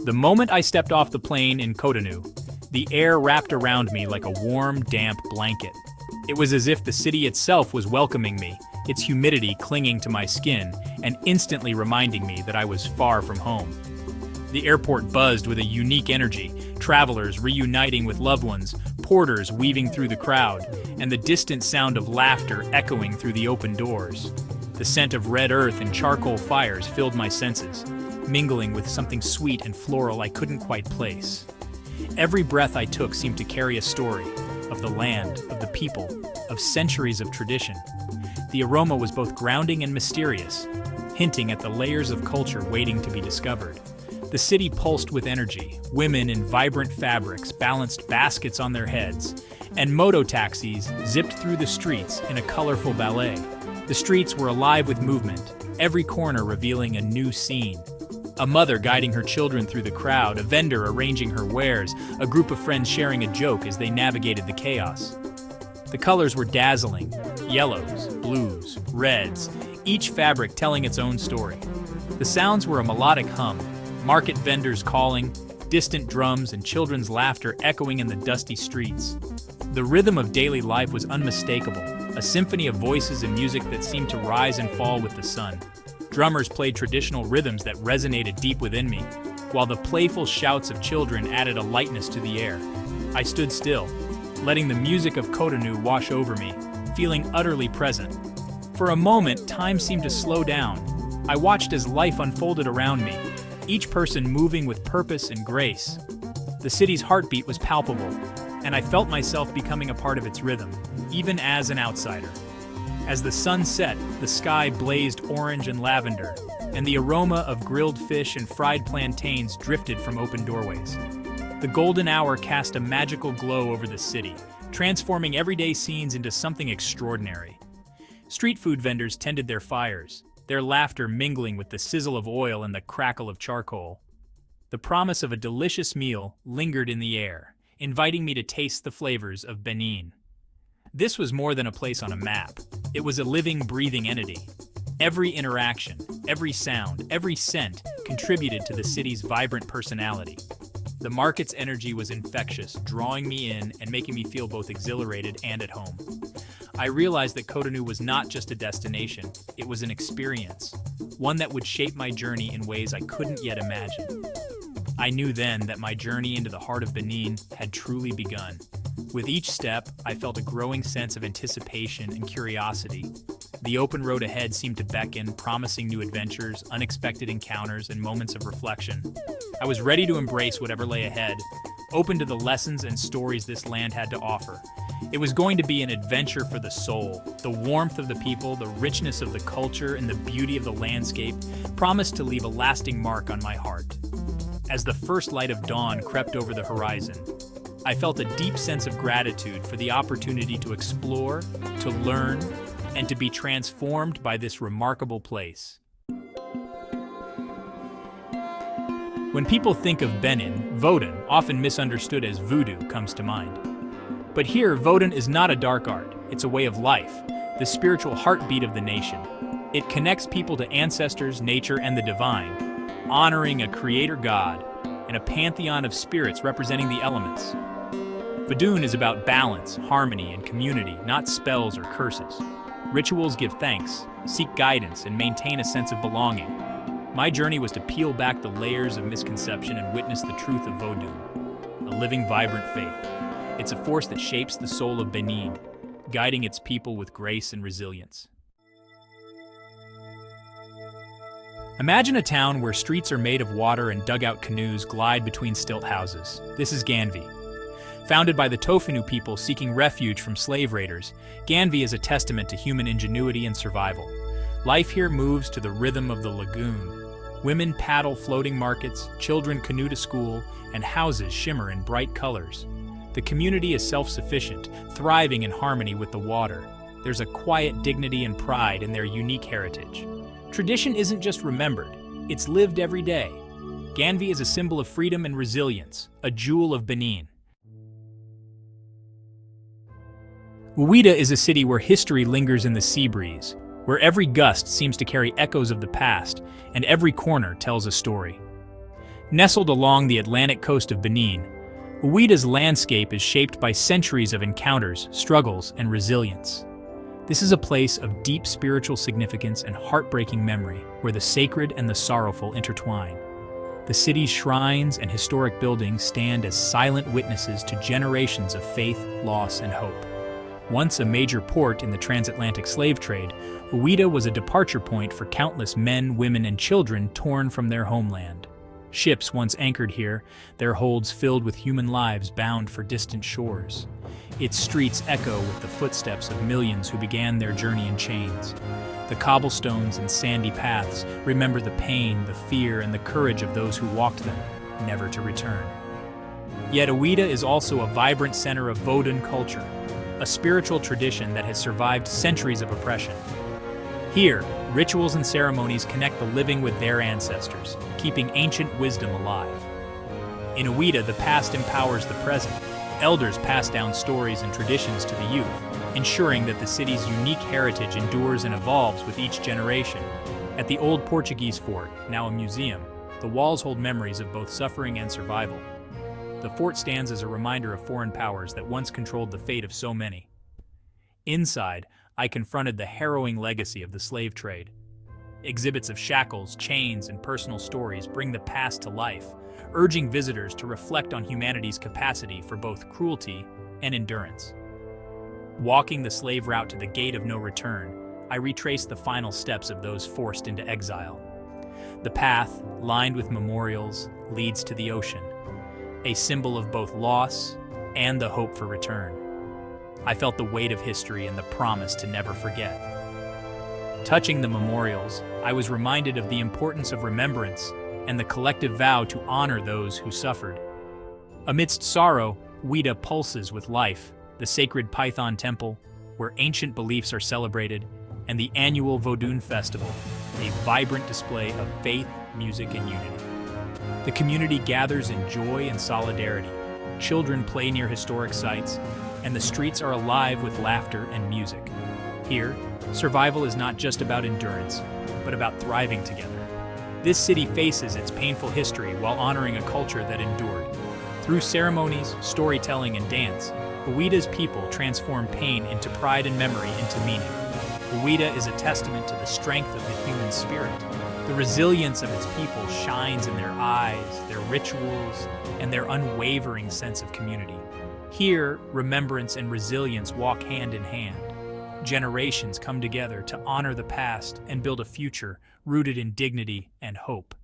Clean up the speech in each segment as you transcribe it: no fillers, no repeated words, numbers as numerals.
The moment I stepped off the plane in Cotonou, the air wrapped around me like a warm, damp blanket. It was as if the city itself was welcoming me, its humidity clinging to my skin and instantly reminding me that I was far from home. The airport buzzed with a unique energy, travelers reuniting with loved ones, porters weaving through the crowd, and the distant sound of laughter echoing through the open doors. The scent of red earth and charcoal fires filled my senses, mingling with something sweet and floral I couldn't quite place. Every breath I took seemed to carry a story of the land, of the people, of centuries of tradition. The aroma was both grounding and mysterious, hinting at the layers of culture waiting to be discovered. The city pulsed with energy. Women in vibrant fabrics balanced baskets on their heads, and moto taxis zipped through the streets in a colorful ballet. The streets were alive with movement, every corner revealing a new scene. A mother guiding her children through the crowd, a vendor arranging her wares, a group of friends sharing a joke as they navigated the chaos. The colors were dazzling: yellows, blues, reds, each fabric telling its own story. The sounds were a melodic hum, market vendors calling, distant drums and children's laughter echoing in the dusty streets. The rhythm of daily life was unmistakable, a symphony of voices and music that seemed to rise and fall with the sun. Drummers played traditional rhythms that resonated deep within me, while the playful shouts of children added a lightness to the air. I stood still, letting the music of Cotonou wash over me, feeling utterly present. For a moment, time seemed to slow down. I watched as life unfolded around me, each person moving with purpose and grace. The city's heartbeat was palpable, and I felt myself becoming a part of its rhythm, even as an outsider. As the sun set, the sky blazed orange and lavender, and the aroma of grilled fish and fried plantains drifted from open doorways. The golden hour cast a magical glow over the city, transforming everyday scenes into something extraordinary. Street food vendors tended their fires, their laughter mingling with the sizzle of oil and the crackle of charcoal. The promise of a delicious meal lingered in the air, inviting me to taste the flavors of Benin. This was more than a place on a map. It was a living, breathing entity. Every interaction, every sound, every scent contributed to the city's vibrant personality. The market's energy was infectious, drawing me in and making me feel both exhilarated and at home. I realized that Cotonou was not just a destination, it was an experience, one that would shape my journey in ways I couldn't yet imagine. I knew then that my journey into the heart of Benin had truly begun. With each step, I felt a growing sense of anticipation and curiosity. The open road ahead seemed to beckon, promising new adventures, unexpected encounters, and moments of reflection. I was ready to embrace whatever lay ahead, open to the lessons and stories this land had to offer. It was going to be an adventure for the soul. The warmth of the people, the richness of the culture, and the beauty of the landscape promised to leave a lasting mark on my heart. As the first light of dawn crept over the horizon, I felt a deep sense of gratitude for the opportunity to explore, to learn, and to be transformed by this remarkable place. When people think of Benin, Voodoo, often misunderstood as Voodoo, comes to mind. But here, Voodoo is not a dark art, it's a way of life, the spiritual heartbeat of the nation. It connects people to ancestors, nature, and the divine, honoring a creator god and a pantheon of spirits representing the elements. Voodoo is about balance, harmony, and community, not spells or curses. Rituals give thanks, seek guidance, and maintain a sense of belonging. My journey was to peel back the layers of misconception and witness the truth of Voodoo, a living, vibrant faith. It's a force that shapes the soul of Benin, guiding its people with grace and resilience. Imagine a town where streets are made of water and dugout canoes glide between stilt houses. This is Ganvi. Founded by the Tofinu people seeking refuge from slave raiders, Ganvi is a testament to human ingenuity and survival. Life here moves to the rhythm of the lagoon. Women paddle floating markets, children canoe to school, and houses shimmer in bright colors. The community is self-sufficient, thriving in harmony with the water. There's a quiet dignity and pride in their unique heritage. Tradition isn't just remembered, it's lived every day. Ganvi is a symbol of freedom and resilience, a jewel of Benin. Ouidah is a city where history lingers in the sea breeze, where every gust seems to carry echoes of the past, and every corner tells a story. Nestled along the Atlantic coast of Benin, Ouida's landscape is shaped by centuries of encounters, struggles, and resilience. This is a place of deep spiritual significance and heartbreaking memory, where the sacred and the sorrowful intertwine. The city's shrines and historic buildings stand as silent witnesses to generations of faith, loss, and hope. Once a major port in the transatlantic slave trade, Ouida was a departure point for countless men, women, and children torn from their homeland. Ships once anchored here, their holds filled with human lives bound for distant shores. Its streets echo with the footsteps of millions who began their journey in chains. The cobblestones and sandy paths remember the pain, the fear, and the courage of those who walked them, never to return. Yet Ouida is also a vibrant center of Voodoo culture, a spiritual tradition that has survived centuries of oppression. Here, rituals and ceremonies connect the living with their ancestors, keeping ancient wisdom alive. In Ouida, the past empowers the present. Elders pass down stories and traditions to the youth, ensuring that the city's unique heritage endures and evolves with each generation. At the old Portuguese fort, now a museum, the walls hold memories of both suffering and survival. The fort stands as a reminder of foreign powers that once controlled the fate of so many. Inside, I confronted the harrowing legacy of the slave trade. Exhibits of shackles, chains, and personal stories bring the past to life, urging visitors to reflect on humanity's capacity for both cruelty and endurance. Walking the slave route to the gate of no return, I retraced the final steps of those forced into exile. The path, lined with memorials, leads to the ocean, a symbol of both loss and the hope for return. I felt the weight of history and the promise to never forget. Touching the memorials, I was reminded of the importance of remembrance and the collective vow to honor those who suffered. Amidst sorrow, Ouida pulses with life, the sacred Python temple, where ancient beliefs are celebrated, and the annual Voodoo festival, a vibrant display of faith, music, and unity. The community gathers in joy and solidarity. Children play near historic sites, and the streets are alive with laughter and music. Here, survival is not just about endurance, but about thriving together. This city faces its painful history while honoring a culture that endured. Through ceremonies, storytelling, and dance, Ouida's people transform pain into pride and memory into meaning. Ouida is a testament to the strength of the human spirit. The resilience of its people shines in their eyes, their rituals, and their unwavering sense of community. Here, remembrance and resilience walk hand in hand. Generations come together to honor the past and build a future rooted in dignity and hope.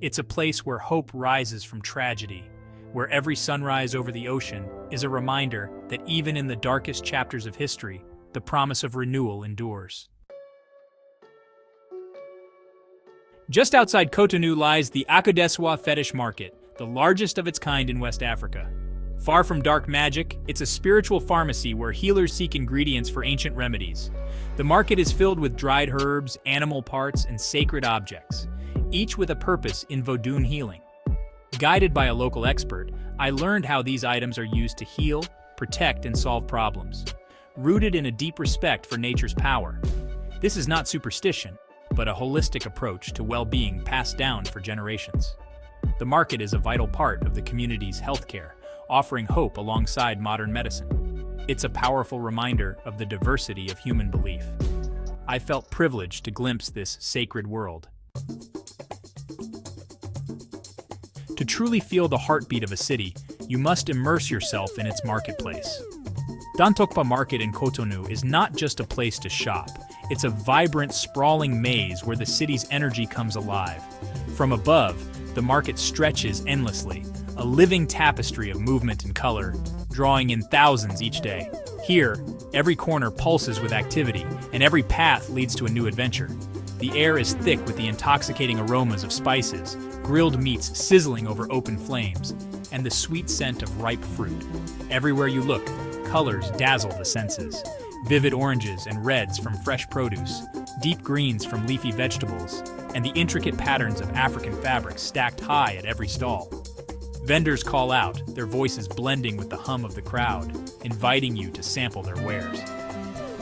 It's a place where hope rises from tragedy, where every sunrise over the ocean is a reminder that even in the darkest chapters of history, the promise of renewal endures. Just outside Cotonou lies the Akodeswa Fetish Market, the largest of its kind in West Africa. Far from dark magic, it's a spiritual pharmacy where healers seek ingredients for ancient remedies. The market is filled with dried herbs, animal parts, and sacred objects, each with a purpose in Voodoo healing. Guided by a local expert, I learned how these items are used to heal, protect, and solve problems, rooted in a deep respect for nature's power. This is not superstition, but a holistic approach to well-being passed down for generations. The market is a vital part of the community's healthcare, offering hope alongside modern medicine. It's a powerful reminder of the diversity of human belief. I felt privileged to glimpse this sacred world. To truly feel the heartbeat of a city, you must immerse yourself in its marketplace. Dantokpa Market in Cotonou is not just a place to shop. It's a vibrant, sprawling maze where the city's energy comes alive. From above, the market stretches endlessly, a living tapestry of movement and color, drawing in thousands each day. Here, every corner pulses with activity, and every path leads to a new adventure. The air is thick with the intoxicating aromas of spices, grilled meats sizzling over open flames, and the sweet scent of ripe fruit. Everywhere you look, colors dazzle the senses. Vivid oranges and reds from fresh produce, deep greens from leafy vegetables, and the intricate patterns of African fabrics stacked high at every stall. Vendors call out, their voices blending with the hum of the crowd, inviting you to sample their wares.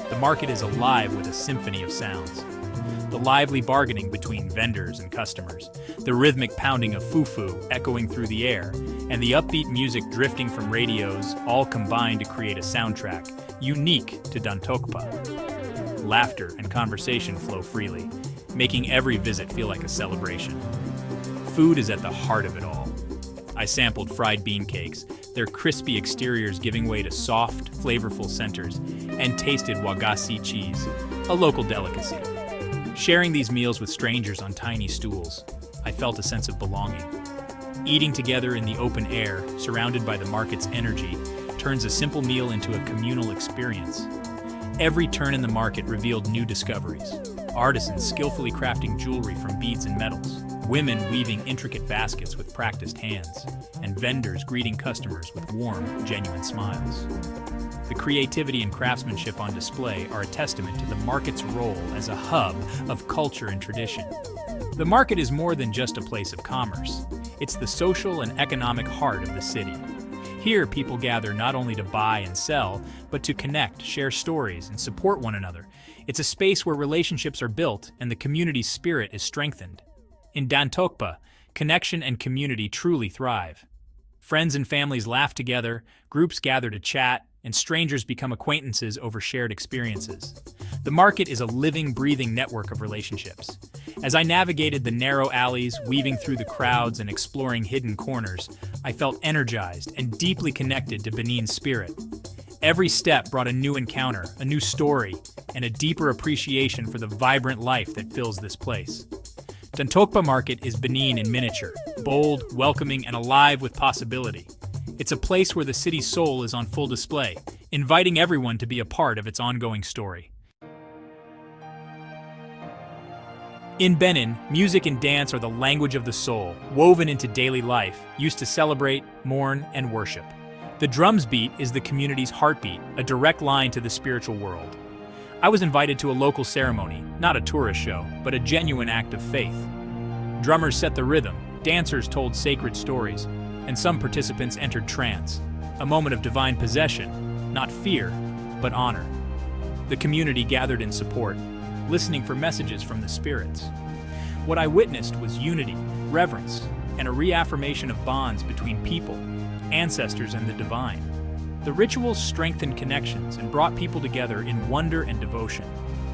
The market is alive with a symphony of sounds. The lively bargaining between vendors and customers, the rhythmic pounding of fufu echoing through the air, and the upbeat music drifting from radios all combine to create a soundtrack unique to Dantokpa. Laughter and conversation flow freely, making every visit feel like a celebration. Food is at the heart of it all. I sampled fried bean cakes, their crispy exteriors giving way to soft, flavorful centers, and tasted wagasi cheese, a local delicacy. Sharing these meals with strangers on tiny stools, I felt a sense of belonging. Eating together in the open air, surrounded by the market's energy, turns a simple meal into a communal experience. Every turn in the market revealed new discoveries. Artisans skillfully crafting jewelry from beads and metals, women weaving intricate baskets with practiced hands, and vendors greeting customers with warm, genuine smiles. The creativity and craftsmanship on display are a testament to the market's role as a hub of culture and tradition. The market is more than just a place of commerce. It's the social and economic heart of the city. Here, people gather not only to buy and sell, but to connect, share stories, and support one another. It's a space where relationships are built and the community's spirit is strengthened. In Dantokpa, connection and community truly thrive. Friends and families laugh together, groups gather to chat, and strangers become acquaintances over shared experiences. The market is a living, breathing network of relationships. As I navigated the narrow alleys, weaving through the crowds and exploring hidden corners, I felt energized and deeply connected to Benin's spirit. Every step brought a new encounter, a new story, and a deeper appreciation for the vibrant life that fills this place. Dantokpa Market is Benin in miniature, bold, welcoming, and alive with possibility. It's a place where the city's soul is on full display, inviting everyone to be a part of its ongoing story. In Benin, music and dance are the language of the soul, woven into daily life, used to celebrate, mourn, and worship. The drum's beat is the community's heartbeat, a direct line to the spiritual world. I was invited to a local ceremony, not a tourist show, but a genuine act of faith. Drummers set the rhythm, dancers told sacred stories, and some participants entered trance, a moment of divine possession, not fear, but honor. The community gathered in support, listening for messages from the spirits. What I witnessed was unity, reverence, and a reaffirmation of bonds between people, ancestors, and the divine. The rituals strengthened connections and brought people together in wonder and devotion.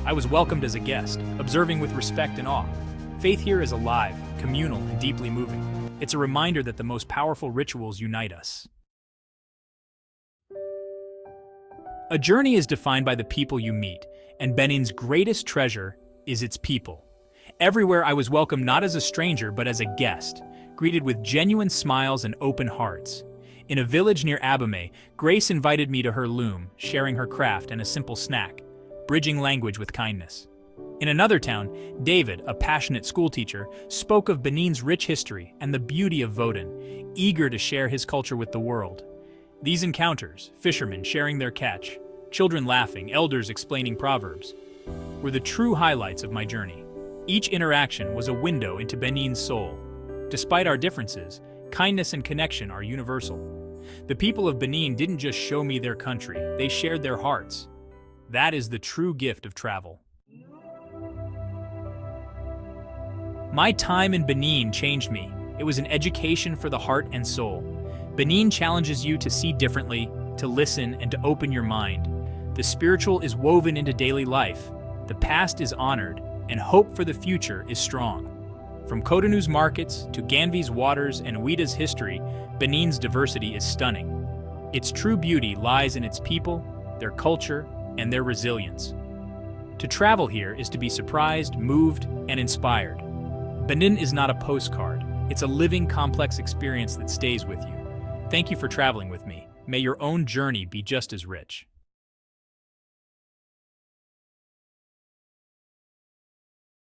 I was welcomed as a guest, observing with respect and awe. Faith here is alive, communal, and deeply moving. It's a reminder that the most powerful rituals unite us. A journey is defined by the people you meet, and Benin's greatest treasure is its people. Everywhere I was welcomed not as a stranger, but as a guest, greeted with genuine smiles and open hearts. In a village near Abame, Grace invited me to her loom, sharing her craft and a simple snack, bridging language with kindness. In another town, David, a passionate schoolteacher, spoke of Benin's rich history and the beauty of Voodoo, eager to share his culture with the world. These encounters, fishermen sharing their catch, children laughing, elders explaining proverbs, were the true highlights of my journey. Each interaction was a window into Benin's soul. Despite our differences, kindness and connection are universal. The people of Benin didn't just show me their country, they shared their hearts. That is the true gift of travel. My time in Benin changed me. It was an education for the heart and soul. Benin challenges you to see differently, to listen, and to open your mind. The spiritual is woven into daily life, the past is honored, and hope for the future is strong. From Cotonou's markets to Ganvi's waters and Ouida's history, Benin's diversity is stunning. Its true beauty lies in its people, their culture, and their resilience. To travel here is to be surprised, moved, and inspired. Benin is not a postcard. It's a living, complex experience that stays with you. Thank you for traveling with me. May your own journey be just as rich.